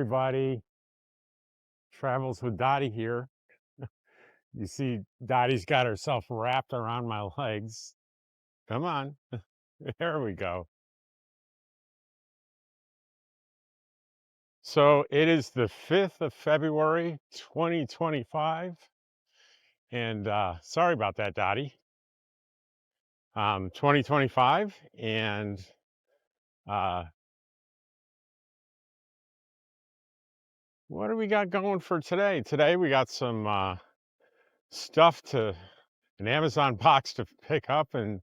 everybody. Travels with Dottie here. You see, Dottie's got herself wrapped around my legs. Come on. There we go. So it is the 5th of February, 2025. And sorry about that, Dottie. 2025. And uh, what do we got going for today? Today we got some stuff an Amazon box to pick up, and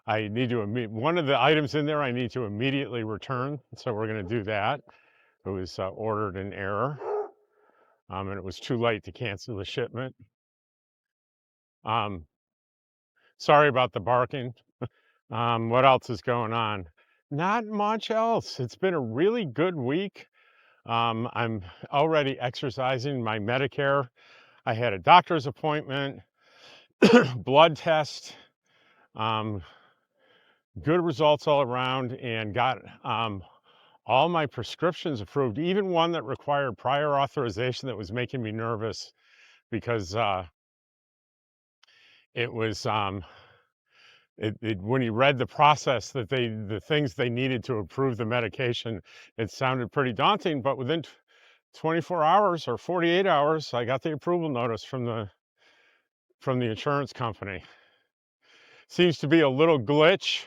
I need to one of the items in there I need to immediately return. So we're going to do that. It was ordered in error, and it was too late to cancel the shipment. Um, Sorry about the barking. What else is going on? Not much else. It's been a really good week. I'm already exercising my Medicare. I had a doctor's appointment, blood test, um, good results all around, and got all my prescriptions approved, even one that required prior authorization that was making me nervous because it was when you read the process that the things they needed to approve the medication, it sounded pretty daunting. But within 24 hours or 48 hours, I got the approval notice from the insurance company. Seems to be a little glitch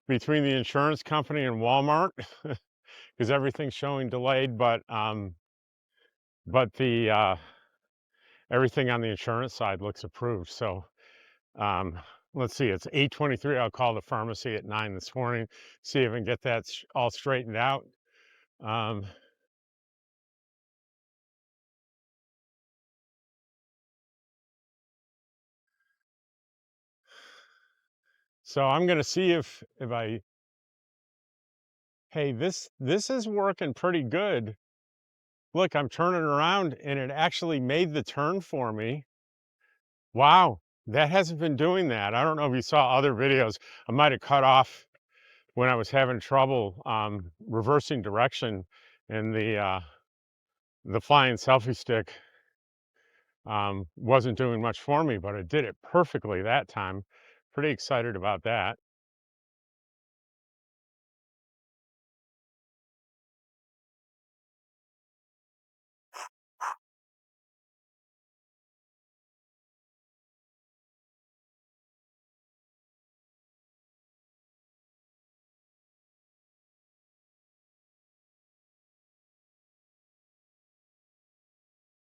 between the insurance company and Walmart because everything's showing delayed, but the everything on the insurance side looks approved. So let's see, it's 8:23. I'll call the pharmacy at 9 this morning, see if I can get that all straightened out. Um, so I'm going to see if I, hey, this is working pretty good. Look, I'm turning around and it actually made the turn for me. Wow, that hasn't been doing that. I don't know if you saw other videos. I might have cut off when I was having trouble reversing direction, and the flying selfie stick wasn't doing much for me, but it did it perfectly that time. Pretty excited about that.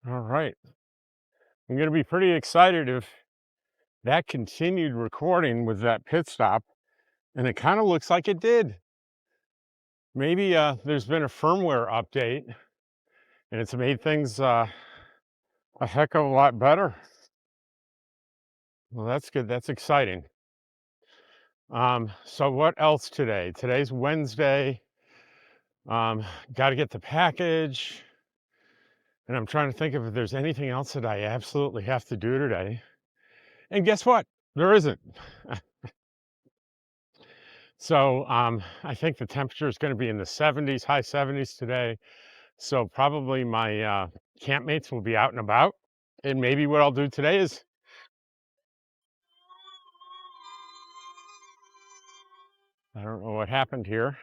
All right. I'm going to be pretty excited if that continued recording with that pit stop, and it kind of looks like it did. Maybe there's been a firmware update and it's made things a heck of a lot better. Well, that's good. That's exciting. So what else today? Today's Wednesday. Got to get the package. And I'm trying to think if there's anything else that I absolutely have to do today. And guess what? There isn't. So I think the temperature is going to be in the 70s, high 70s today. So probably my campmates will be out and about. And maybe what I'll do today is, I don't know what happened here.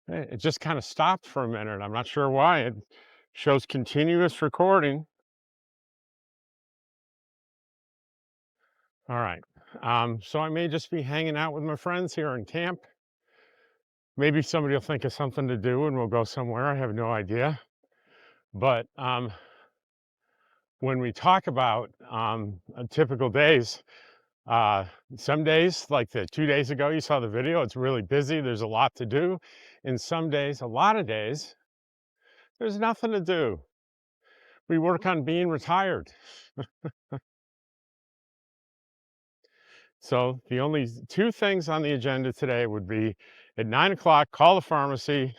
It just kind of stopped for a minute. I'm not sure why. It shows continuous recording. All right. So I may just be hanging out with my friends here in camp. Maybe somebody will think of something to do and we'll go somewhere. I have no idea. But when we talk about typical days, uh, some days, like the 2 days ago, you saw the video, it's really busy. There's a lot to do. And some days, a lot of days, there's nothing to do. We work on being retired. So the only two things on the agenda today would be at 9 o'clock, call the pharmacy,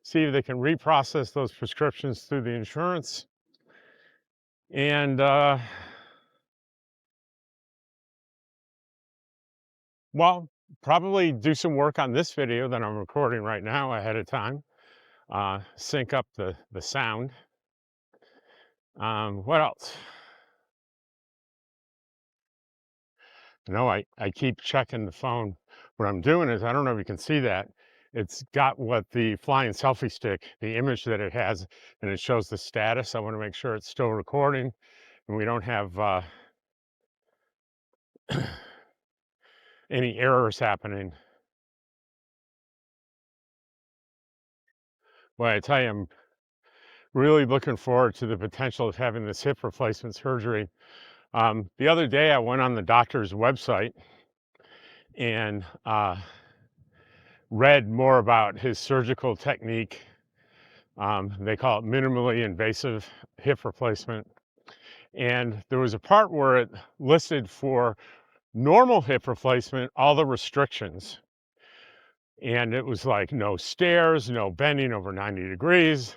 see if they can reprocess those prescriptions through the insurance. And Well, probably do some work on this video that I'm recording right now ahead of time. Sync up the sound. What else? No, I keep checking the phone. What I'm doing is, I don't know if you can see that. It's got what the flying selfie stick, the image that it has, and it shows the status. I want to make sure it's still recording and we don't have any errors happening. Well, I tell you, I'm really looking forward to the potential of having this hip replacement surgery. The other day, I went on the doctor's website and read more about his surgical technique. They call it minimally invasive hip replacement. And there was a part where it listed for normal hip replacement all the restrictions. And it was like no stairs, no bending over 90 degrees.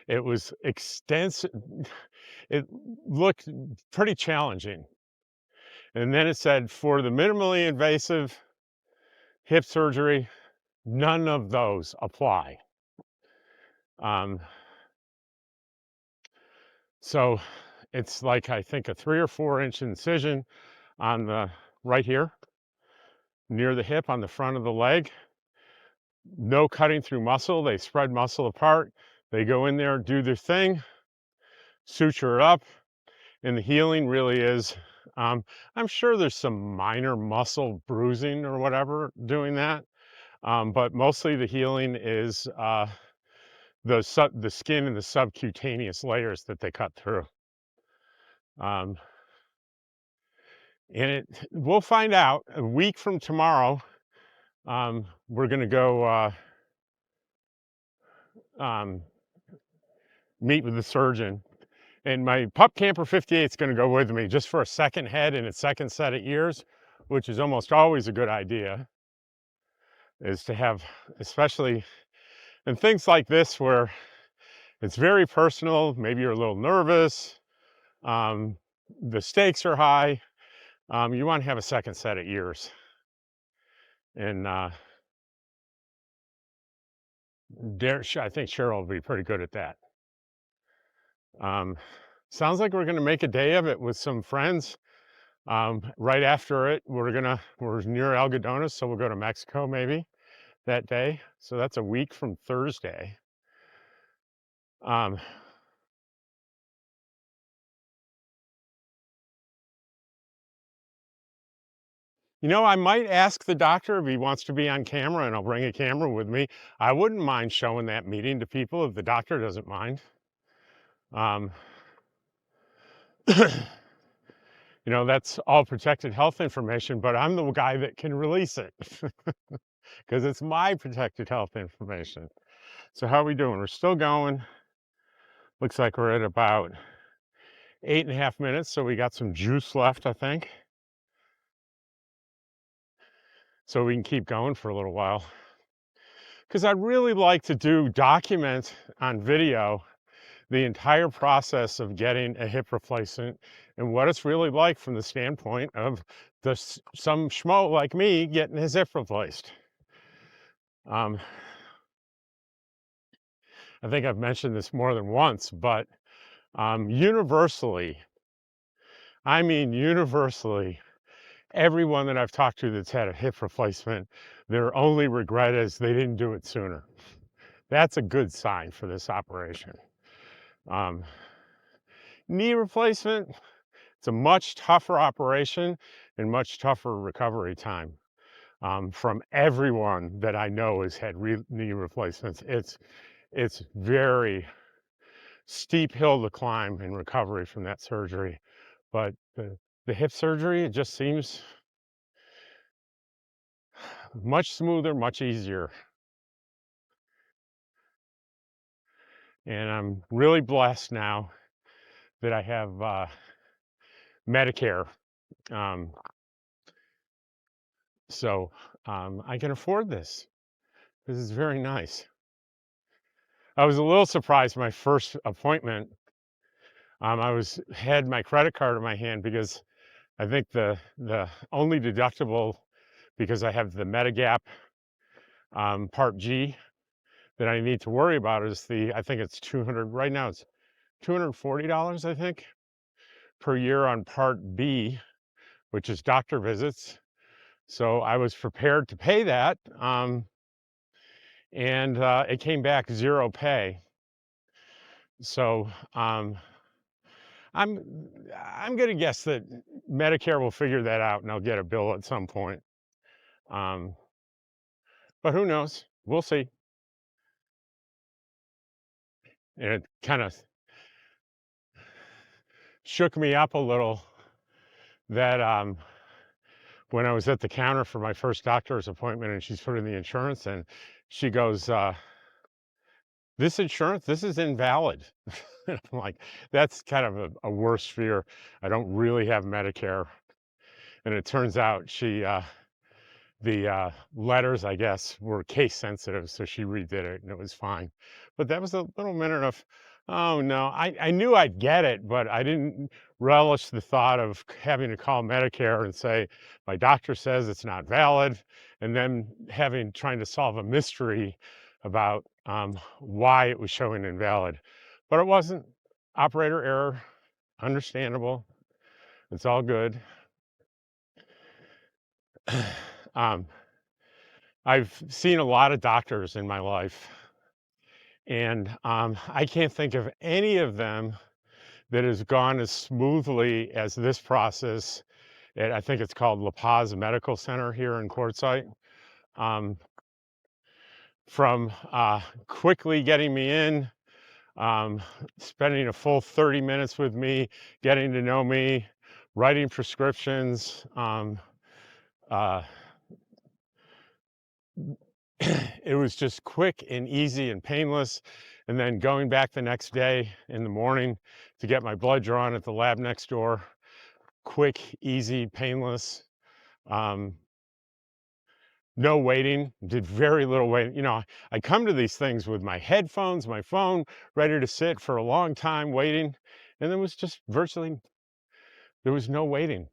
It was extensive. It looked pretty challenging. And then it said for the minimally invasive hip surgery, none of those apply. Um, so it's like, I think, a 3 or 4 inch incision on the right here near the hip on the front of the leg. No cutting through muscle. They spread muscle apart. They go in there, do their thing, suture it up, and the healing really is, I'm sure there's some minor muscle bruising or whatever doing that, but mostly the healing is the skin and the subcutaneous layers that they cut through. Um, and we'll find out a week from tomorrow. We're going to go um, meet with the surgeon. And my pup camper 58 is going to go with me just for a second head and its second set of ears, which is almost always a good idea, is to have, especially in things like this where it's very personal, maybe you're a little nervous, um, the stakes are high, you want to have a second set of ears. And I think Cheryl will be pretty good at that. Sounds like we're going to make a day of it with some friends. Right after it, we're near Algodones, so we'll go to Mexico maybe that day. So that's a week from Thursday. Um, I might ask the doctor if he wants to be on camera, and I'll bring a camera with me. I wouldn't mind showing that meeting to people if the doctor doesn't mind. Um, that's all protected health information, but I'm the guy that can release it because it's my protected health information. So how are we doing? We're still going. Looks like we're at about 8.5 minutes, so we got some juice left, I think. So we can keep going for a little while. Because I'd really like to document on video the entire process of getting a hip replacement and what it's really like from the standpoint of some schmo like me getting his hip replaced. I think I've mentioned this more than once, but universally, I mean universally, everyone that I've talked to that's had a hip replacement, their only regret is they didn't do it sooner. That's a good sign for this operation. Knee replacement, it's a much tougher operation and much tougher recovery time. From everyone that I know has had knee replacements, it's very steep hill to climb in recovery from that surgery. But the hip surgery, it just seems much smoother, much easier. And I'm really blessed now that I have Medicare. Um, so I can afford this. This is very nice. I was a little surprised my first appointment. I had my credit card in my hand because I think the only deductible because I have the Medigap Part G that I need to worry about is I think it's 200, right now it's $240, I think, per year on Part B, which is doctor visits. So I was prepared to pay that, and it came back zero pay. So I'm I'm gonna guess that Medicare will figure that out and I'll get a bill at some point. Um, but who knows? We'll see. And it kind of shook me up a little that when I was at the counter for my first doctor's appointment and she's putting the insurance in, she goes, this insurance, this is invalid. And I'm like, that's kind of a worse fear. I don't really have Medicare. And it turns out the letters, I guess, were case sensitive, so she redid it and it was fine. But that was a little minute of, oh no, I knew I'd get it, but I didn't relish the thought of having to call Medicare and say, my doctor says it's not valid, and then trying to solve a mystery about why it was showing invalid. But it wasn't. Operator error, understandable. It's all good. um, I've seen a lot of doctors in my life, and I can't think of any of them that has gone as smoothly as this process at, I think it's called La Paz Medical Center here in Quartzsite. Um, from quickly getting me in, spending a full 30 minutes with me, getting to know me, writing prescriptions, it was just quick and easy and painless. And then going back the next day in the morning to get my blood drawn at the lab next door, quick, easy, painless. Um, no waiting, did very little waiting. You know, I come to these things with my headphones, my phone, ready to sit for a long time waiting. And there was just there was no waiting.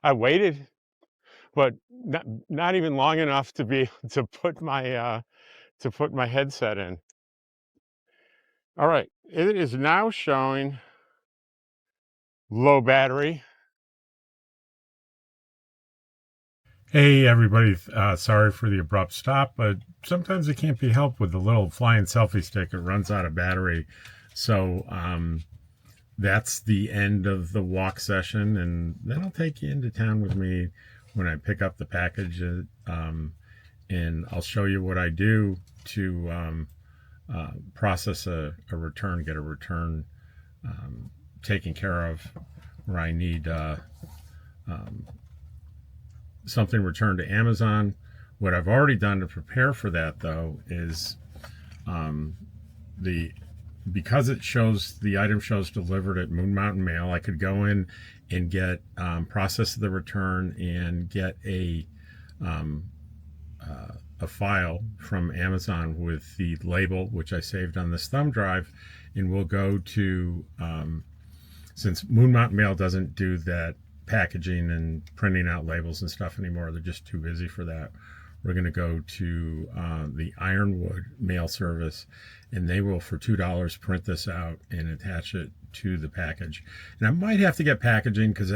I waited, but not even long enough to put my headset in. All right, it is now showing low battery. Hey everybody, sorry for the abrupt stop, but sometimes it can't be helped with the little flying selfie stick. It runs out of battery. So that's the end of the walk session, and then I'll take you into town with me when I pick up the package, and I'll show you what I do to process a return, get a return taken care of where I need something returned to Amazon. What I've already done to prepare for that, though, is because the item shows delivered at Moon Mountain Mail, I could go in and get process the return and get a file from Amazon with the label, which I saved on this thumb drive, and we'll go to since Moon Mountain Mail doesn't do that packaging and printing out labels and stuff anymore, they're just too busy for that. We're going to go to the Ironwood mail service, and they will for $2 print this out and attach it to the package. And I might have to get packaging because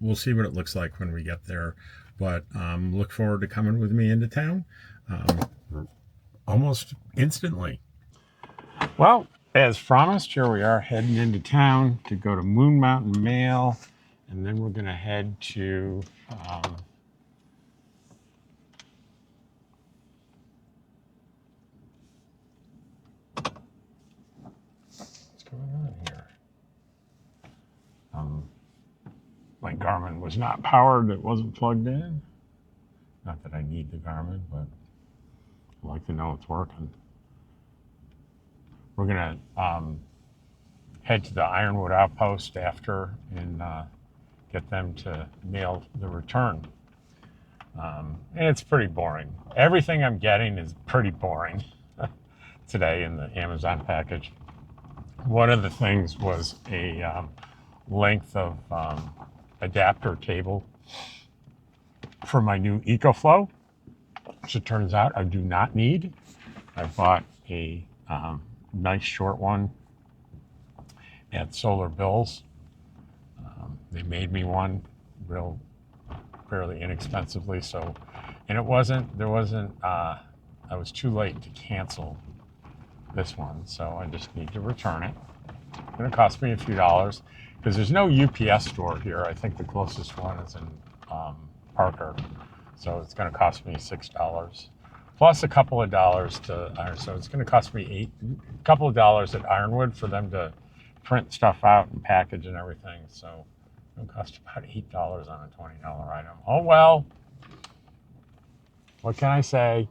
we'll see what it looks like when we get there. But look forward to coming with me into town almost instantly. Well, as promised, here we are heading into town to go to Moon Mountain Mail, and then we're going to head to what's going on here? My Garmin was not powered, it wasn't plugged in. Not that I need the Garmin, but I like to know it's working. We're going to head to the Ironwood outpost after and get them to mail the return. And it's pretty boring. Everything I'm getting is pretty boring today in the Amazon package. One of the things was a length of adapter cable for my new EcoFlow, which it turns out I do not need. I bought a nice short one at Solar Bills. They made me one fairly inexpensively. So, and I was too late to cancel this one. So I just need to return it. It's going to cost me a few dollars because there's no UPS store here. I think the closest one is in Parker. So it's going to cost me $6 plus a couple of dollars to iron. So it's going to cost me a couple of dollars at Ironwood for them to print stuff out and package and everything. So it cost about $8 on a $20 item. Oh well, what can I say?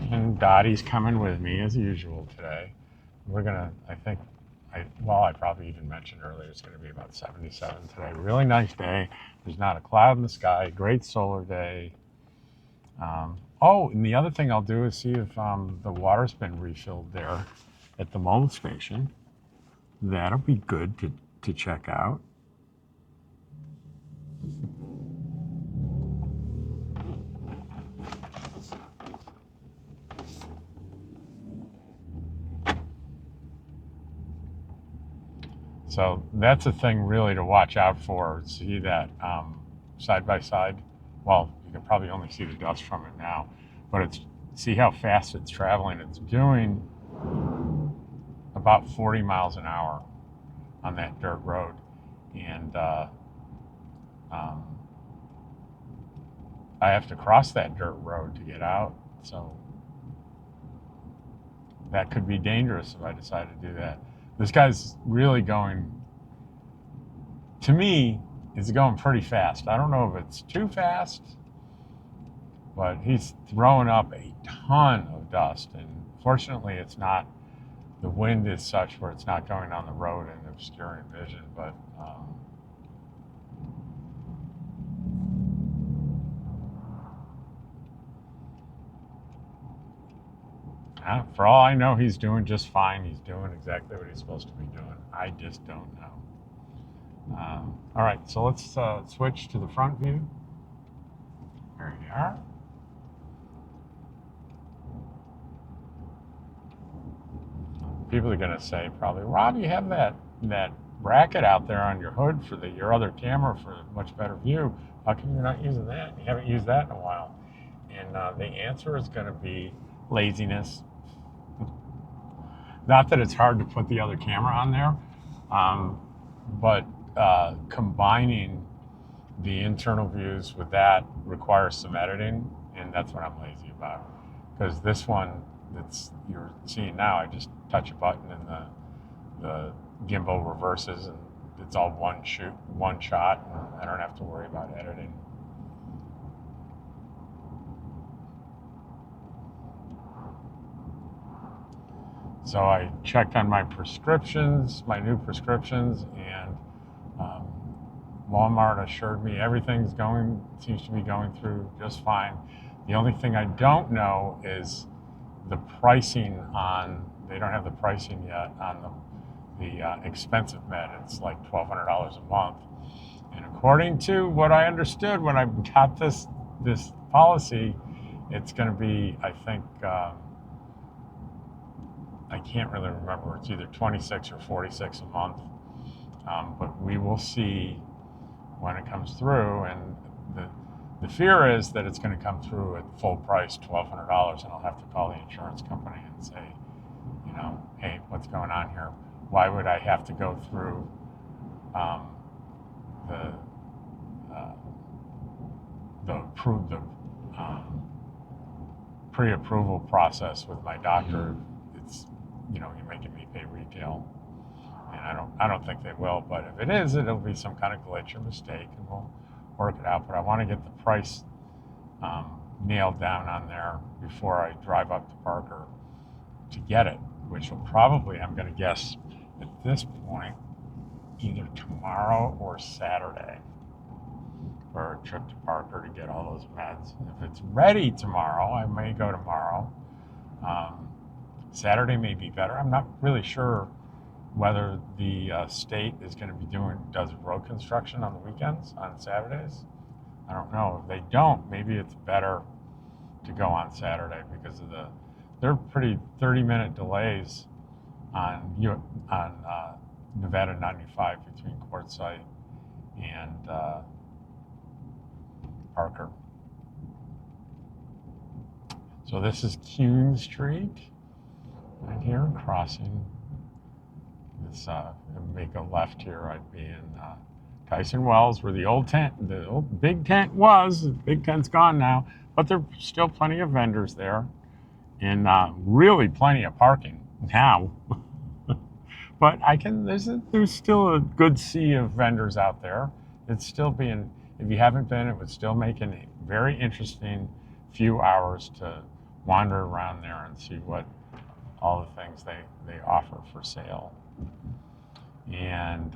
And Dottie's coming with me as usual today. We're gonna, I probably even mentioned earlier, it's gonna be about 77 today. Really nice day. There's not a cloud in the sky. Great solar day. And the other thing I'll do is see if the water's been refilled there at the mobile station. That'll be good to check out. So that's a thing really to watch out for. See that side by side. Well, you can probably only see the dust from it now, but see how fast it's traveling. It's doing about 40 miles an hour on that dirt road, and I have to cross that dirt road to get out. So that could be dangerous if I decide to do that. This guy's really going, to me, is going pretty fast. I don't know if it's too fast, but he's throwing up a ton of dust. And fortunately, it's not, the wind is such where it's not going on the road and obscuring vision. But for all I know, he's doing just fine. He's doing exactly what he's supposed to be doing. I just don't know. All right, so let's switch to the front view. There you are. People are going to say probably, Rob, you have that bracket out there on your hood for your other camera for a much better view. How come you're not using that? You haven't used that in a while. And the answer is going to be laziness. Not that it's hard to put the other camera on there, but combining the internal views with that requires some editing, and that's what I'm lazy about. Because this one that's you're seeing now, I just touch a button and the gimbal reverses, and it's all one shot, and I don't have to worry about editing. So I checked on my prescriptions, my new prescriptions, and Walmart assured me everything's seems to be going through just fine. The only thing I don't know is the pricing they don't have the pricing yet on the expensive med. It's like $1,200 a month. And according to what I understood when I got this policy, it's going to be, I think, I can't really remember. It's either 26 or 46 a month. But we will see when it comes through. And the fear is that it's going to come through at full price, $1,200, and I'll have to call the insurance company and say, hey, what's going on here? Why would I have to go through the pre-approval process with my doctor? It's you're making me pay retail, and I don't think they will. But if it is, it'll be some kind of glitch or mistake, and we'll work it out. But I want to get the price nailed down on there before I drive up to Parker to get it, which will probably, I'm going to guess at this point, either tomorrow or Saturday. for a trip to Parker to get all those meds. If it's ready tomorrow, I may go tomorrow. Saturday may be better. I'm not really sure whether the state is going to be does road construction on the weekends, on Saturdays. I don't know. If they don't, maybe it's better to go on Saturday because of they're pretty 30-minute delays on Nevada 95 between Quartzsite and Parker. So this is Kuhn Street right here, crossing this. Make a left here. I'd be in Tyson Wells, where the old big tent was. The big tent's gone now, but there's still plenty of vendors there, and really plenty of parking now. But there's still a good sea of vendors out there. It's still being, if you haven't been, it would still make a very interesting few hours to wander around there and see what all the things they offer for sale. And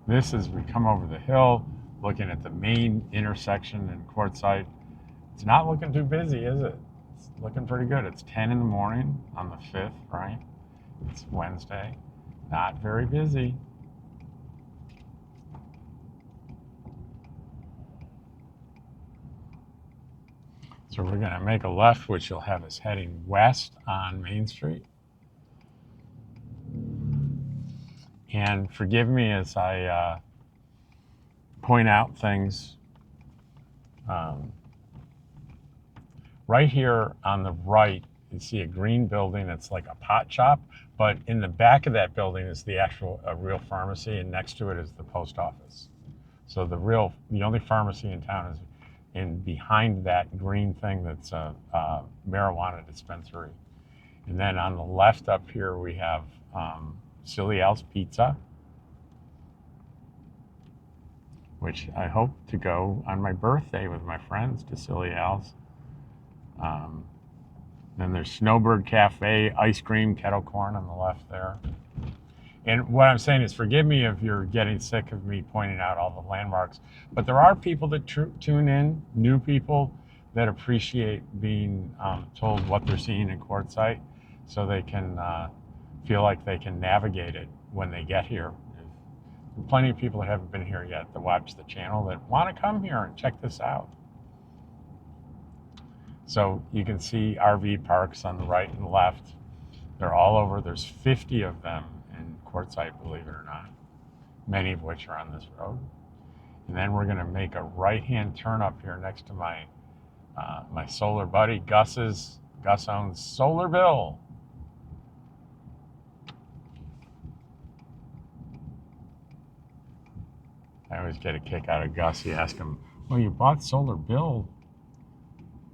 we come over the hill, looking at the main intersection in Quartzsite. It's not looking too busy, is it? It's looking pretty good. It's 10 in the morning on the 5th, right? It's Wednesday. Not very busy. So we're going to make a left, which will have us heading west on Main Street. And forgive me as I point out things. Right here on the right, you see a green building. It's like a pot shop, but in the back of that building is a real pharmacy, and next to it is the post office. So the only pharmacy in town is behind that green thing that's a marijuana dispensary. And then on the left up here we have Silly Al's Pizza, which I hope to go on my birthday with my friends to Silly Al's. Then there's Snowbird Cafe, ice cream, kettle corn on the left there. And what I'm saying is, forgive me if you're getting sick of me pointing out all the landmarks, but there are people that tune in, new people that appreciate being told what they're seeing in Quartzsite, so they can feel like they can navigate it when they get here. There are plenty of people that haven't been here yet that watch the channel that want to come here and check this out. So you can see RV parks on the right and left. They're all over. There's 50 of them in Quartzsite, believe it or not, many of which are on this road. And then we're going to make a right-hand turn up here next to my solar buddy, Gus owns Solarville. I always get a kick out of Gus. You ask him, well, you bought Solar Bill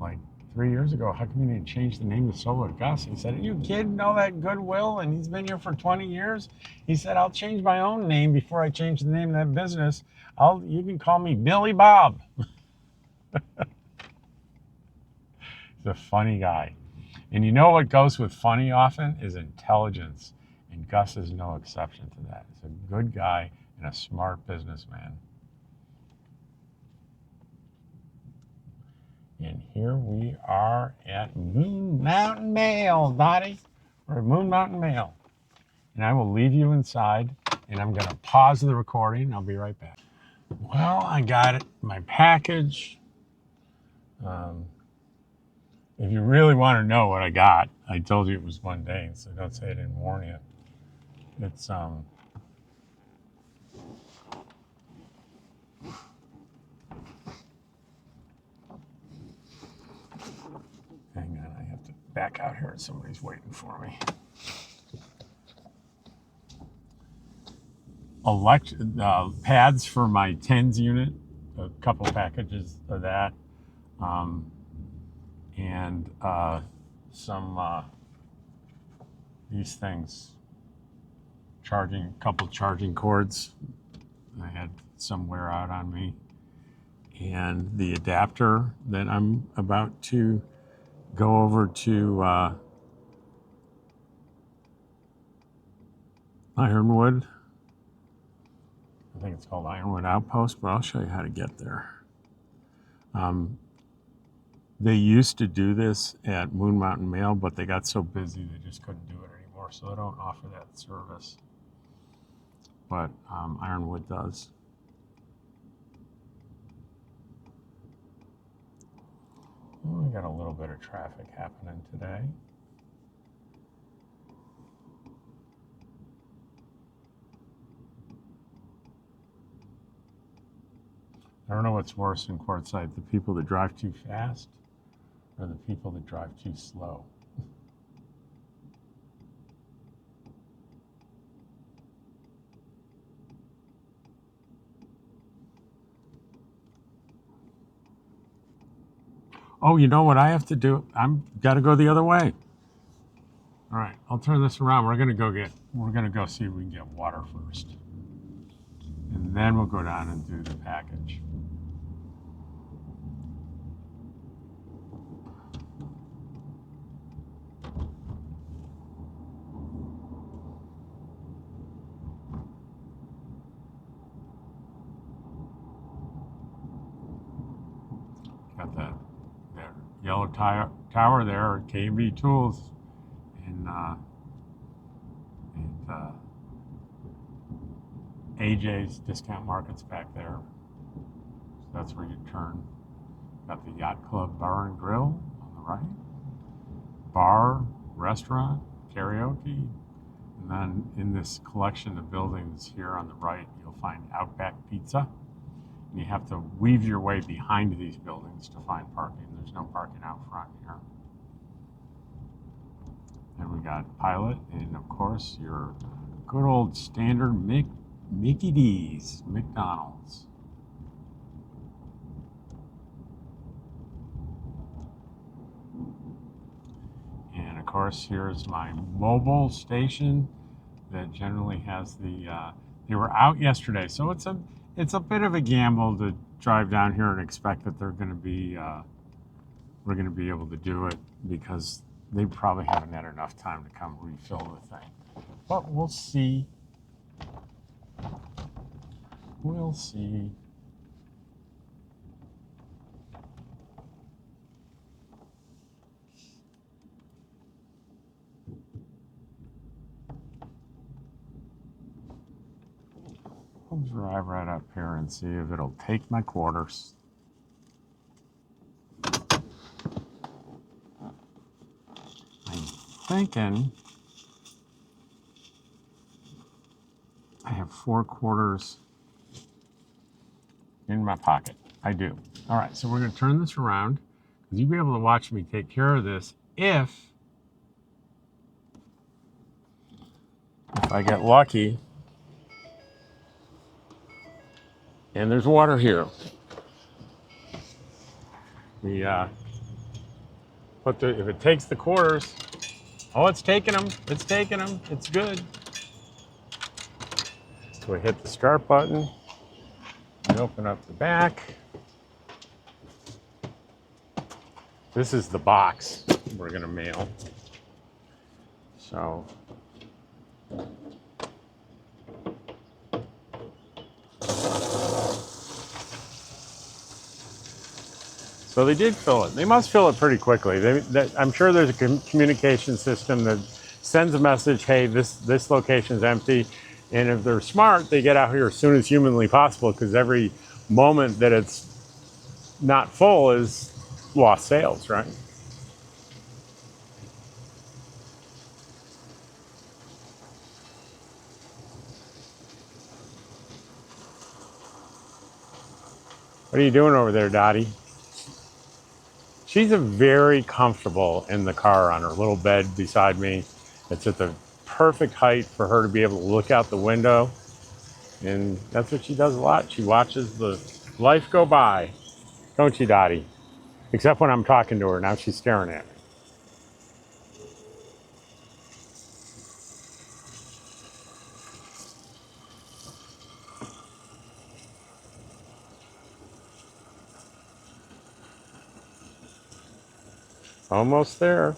like 3 years ago. How come you didn't change the name to Solar Gus? He said, are you kidding? All that goodwill, and he's been here for 20 years. He said, I'll change my own name before I change the name of that business. You can call me Billy Bob. He's a funny guy. And you know what goes with funny often is intelligence. And Gus is no exception to that. He's a good guy and a smart businessman. And here we are at Moon Mountain Mail, Dottie. We're at Moon Mountain Mail. And I will leave you inside, and I'm going to pause the recording. I'll be right back. Well, I got it, my package. If you really want to know what I got, I told you it was one day, so don't say I didn't warn you. It's hang on, I have to back out here. Somebody's waiting for me. Pads for my TENS unit, a couple packages of that, and some these things, couple charging cords. I had some wear out on me, and the adapter that I'm about to go over to Ironwood. I think it's called Ironwood Outpost, but I'll show you how to get there. They used to do this at Moon Mountain Mail, but they got so busy they just couldn't do it anymore, so they don't offer that service. But Ironwood does. Well, we got a little bit of traffic happening today. I don't know what's worse in Quartzsite, the people that drive too fast or the people that drive too slow. Oh, you know what I have to do? I'm got to go the other way. All right, I'll turn this around. We're gonna go see if we can get water first, and then we'll go down and do the package. Got that there yellow tower there, K&B Tools, and AJ's Discount Markets back there. So that's where you turn. Got the Yacht Club Bar and Grill on the right. Bar, restaurant, karaoke. And then in this collection of buildings here on the right, you'll find Outback Pizza. And you have to weave your way behind these buildings to find parking. There's no parking out front here. And we got Pilot, and of course your good old standard Mickey D's, McDonald's. And of course here's my mobile station that generally has the, they were out yesterday, so it's a bit of a gamble to drive down here and expect that they're going to be, we're going to be able to do it, because they probably haven't had enough time to come refill the thing. But we'll see. We'll see. I'll drive right up here and see if it'll take my quarters. I'm thinking I have 4 quarters in my pocket. I do. All right, so we're going to turn this around, because you'll be able to watch me take care of this if I get lucky and there's water here. If it takes the quarters, oh, it's taking them. It's taking them. It's good. So we hit the start button. We open up the back. This is the box we're going to mail. So they did fill it. They must fill it pretty quickly. I'm sure there's a communication system that sends a message, hey, this location's empty. And if they're smart, they get out here as soon as humanly possible, because every moment that it's not full is lost sales, right? What are you doing over there, Dottie? She's very comfortable in the car on her little bed beside me. It's at the perfect height for her to be able to look out the window. And that's what she does a lot. She watches the life go by. Don't you, Dottie? Except when I'm talking to her. Now she's staring at me. Almost there.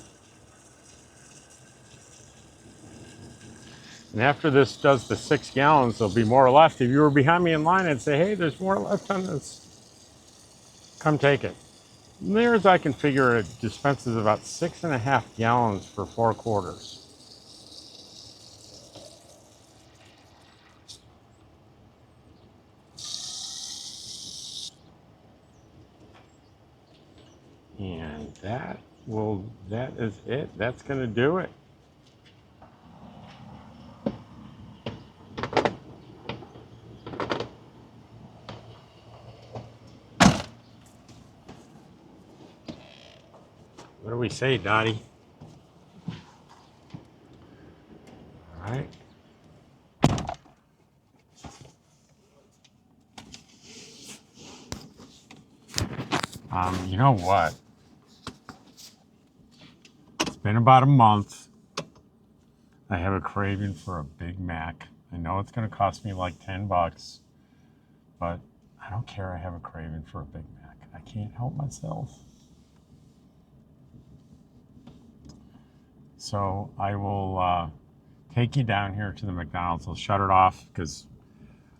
And after this does the 6 gallons, there'll be more left. If you were behind me in line, I'd say, hey, there's more left on this. Come take it. Near as I can figure, it dispenses about 6.5 gallons for 4 quarters. And that is it. That's going to do it. What do we say, Dottie? All right. You know what? It's been about a month. I have a craving for a Big Mac. I know it's going to cost me like $10, but I don't care. I have a craving for a Big Mac. I can't help myself. So I will take you down here to the McDonald's. I'll shut it off because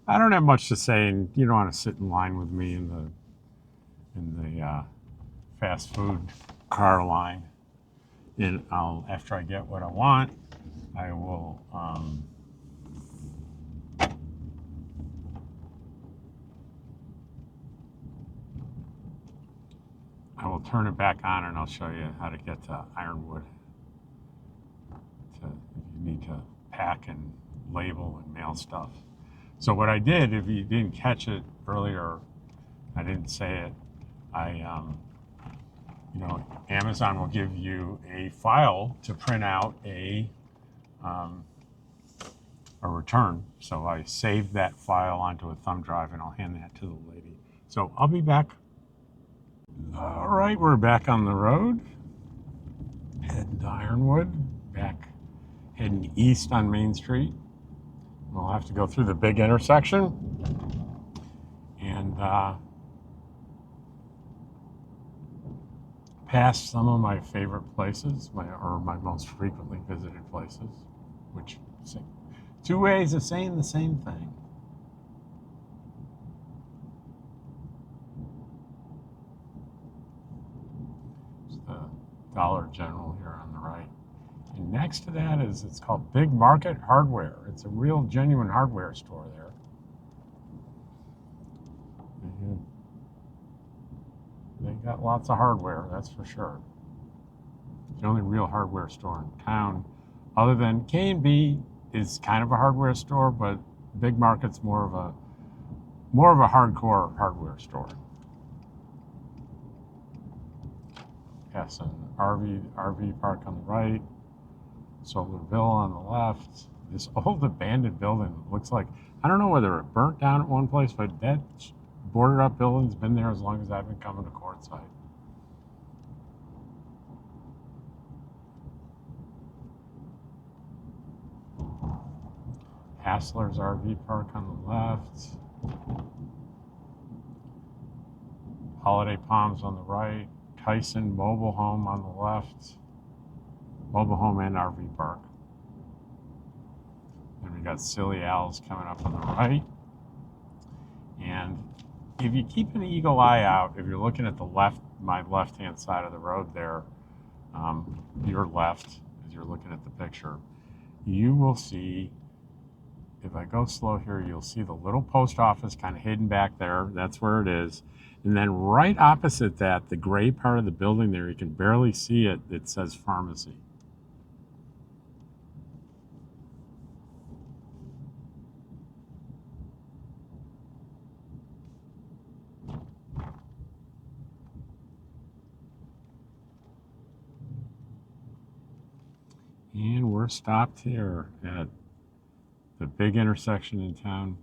I don't have much to say, and you don't want to sit in line with me in the fast food car line. And after I get what I want, I will turn it back on, and I'll show you how to get to Ironwood. If you need to pack and label and mail stuff. So what I did, if you didn't catch it earlier, I didn't say it. Amazon will give you a file to print out a return. So I saved that file onto a thumb drive, and I'll hand that to the lady. So I'll be back. All right, we're back on the road. Heading to Ironwood, heading east on Main Street. We'll have to go through the big intersection and past some of my favorite places, my most frequently visited places, which two ways of saying the same thing. It's the Dollar General here on the right. And next to that it's called Big Market Hardware. It's a real genuine hardware store there. They got lots of hardware, that's for sure. It's the only real hardware store in town, other than K&B is kind of a hardware store, but Big Market's more of a hardcore hardware store. Yes, an RV park on the right, Solarville on the left. This old abandoned building looks like, I don't know whether it burnt down at one place, but that boarded up building's been there as long as I've been coming to Quartzsite. Hassler's RV Park on the left. Holiday Palms on the right. Tyson Mobile Home on the left. Mobile Home and RV Park. Then we got Silly Al's coming up on the right. And if you keep an eagle eye out, if you're looking at my left-hand side of the road there, your left, as you're looking at the picture, you will see, if I go slow here, you'll see the little post office kind of hidden back there. That's where it is. And then right opposite that, the gray part of the building there, you can barely see it, it says pharmacy. And we're stopped here at the big intersection in town,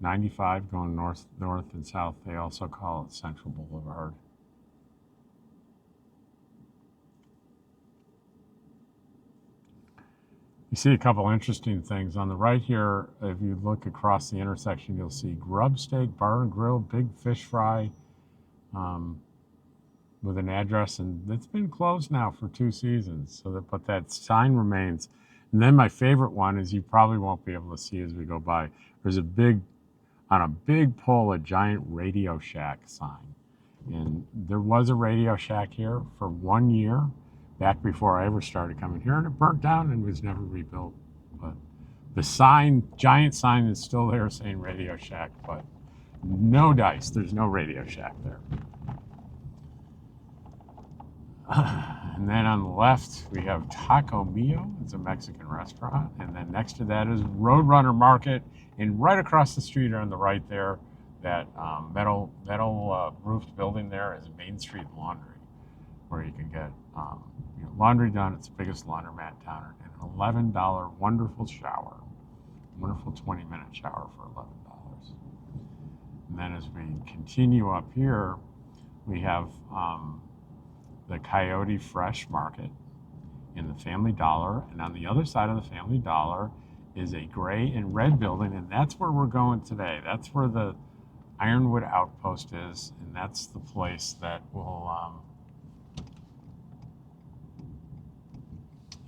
95 going north and south. They also call it Central Boulevard. You see a couple interesting things. On the right here, if you look across the intersection, you'll see Grub Steak Bar and Grill, Big Fish Fry, with an address, and it's been closed now for 2 seasons. But that sign remains. And then my favorite one is, you probably won't be able to see as we go by. There's on a big pole, a giant Radio Shack sign. And there was a Radio Shack here for 1 year back before I ever started coming here, and it burnt down and was never rebuilt. But the sign, giant sign, is still there saying Radio Shack, but no dice. There's no Radio Shack there. And then on the left, we have Taco Mio. It's a Mexican restaurant. And then next to that is Roadrunner Market. And right across the street on the right there, that metal roofed building there is Main Street Laundry, where you can get laundry done. It's the biggest laundromat in town. And an $11 wonderful shower. Wonderful 20-minute shower for $11. And then as we continue up here, we have the Coyote Fresh Market in the Family Dollar. And on the other side of the Family Dollar is a gray and red building, and that's where we're going today. That's where the Ironwood Outpost is, and that's the place that will,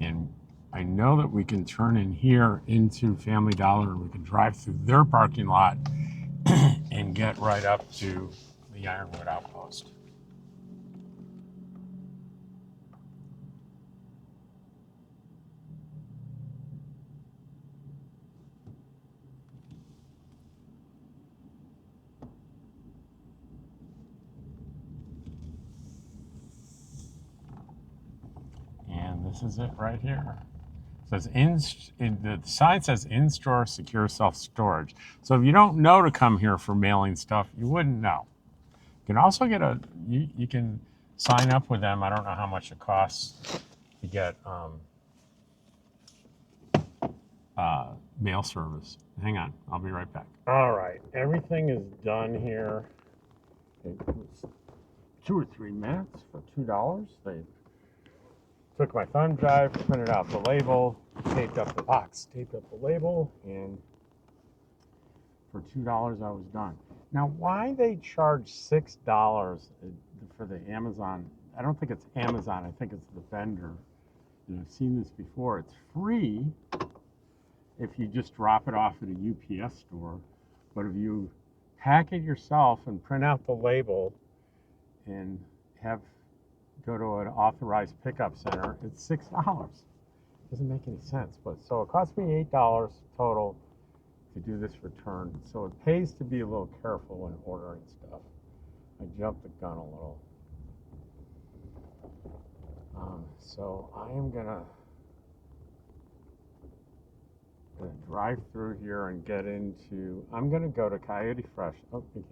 and I know that we can turn in here into Family Dollar, and we can drive through their parking lot and get right up to the Ironwood Outpost. And this is it right here. It says the sign says in-store secure self-storage. So if you don't know to come here for mailing stuff, you wouldn't know. You can also get you can sign up with them. I don't know how much it costs to get mail service. Hang on, I'll be right back. All right, everything is done here. It was 2 or 3 minutes for $2. They took my thumb drive, printed out the label, taped up the box, taped up the label, and for $2 I was done. Now, why they charge $6 for the Amazon? I don't think it's Amazon. I think it's the vendor. And I've seen this before. It's free if you just drop it off at a UPS store. But if you pack it yourself and print out the label and go to an authorized pickup center, it's $6. Doesn't make any sense. But so it cost me $8 total to do this return. So it pays to be a little careful when ordering stuff. I jumped the gun a little. So I am gonna drive through here and get into, I'm gonna go to Coyote Fresh. Oh, I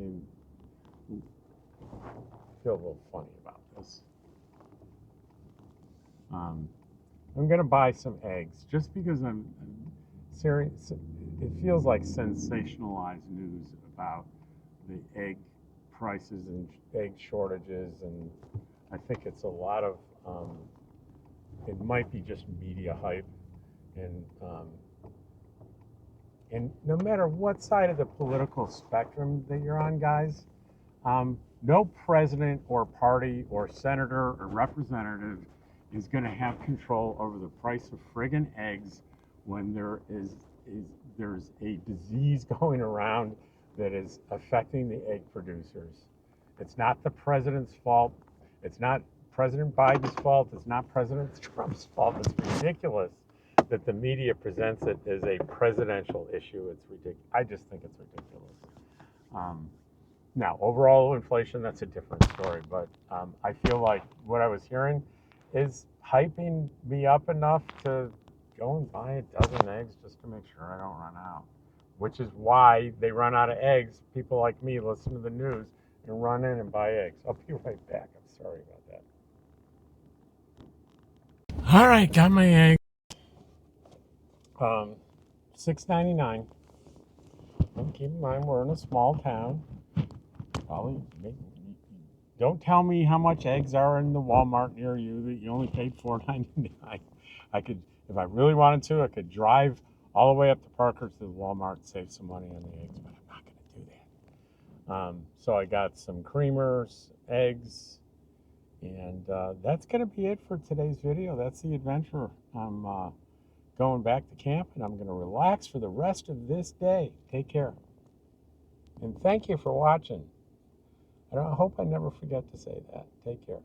feel a little funny about this. I'm gonna buy some eggs just because I'm serious. It feels like sensationalized news about the egg prices and egg shortages, and I think it's a lot of it might be just media hype, and no matter what side of the political spectrum that you're on, guys, no president or party or senator or representative is going to have control over the price of friggin' eggs when there's a disease going around that is affecting the egg producers. It's not the president's fault. It's not President Biden's fault. It's not President Trump's fault. It's ridiculous that the media presents it as a presidential issue. It's ridiculous. I just think it's ridiculous. Now, overall inflation, that's a different story. But I feel like what I was hearing is hyping me up enough to go and buy a dozen eggs just to make sure I don't run out. Which is why they run out of eggs. People like me listen to the news and run in and buy eggs. I'll be right back. I'm sorry about that. All right, got my egg. $6.99. And keep in mind, we're in a small town. Probably don't tell me how much eggs are in the Walmart near you that you only paid $4.99. I could, if I really wanted to, I could drive all the way up to Parker to the Walmart and save some money on the eggs, but I'm not going to do that. So I got some creamers, eggs, and that's going to be it for today's video. That's the adventure. I'm going back to camp, and I'm going to relax for the rest of this day. Take care. And thank you for watching. I hope I never forget to say that. Take care.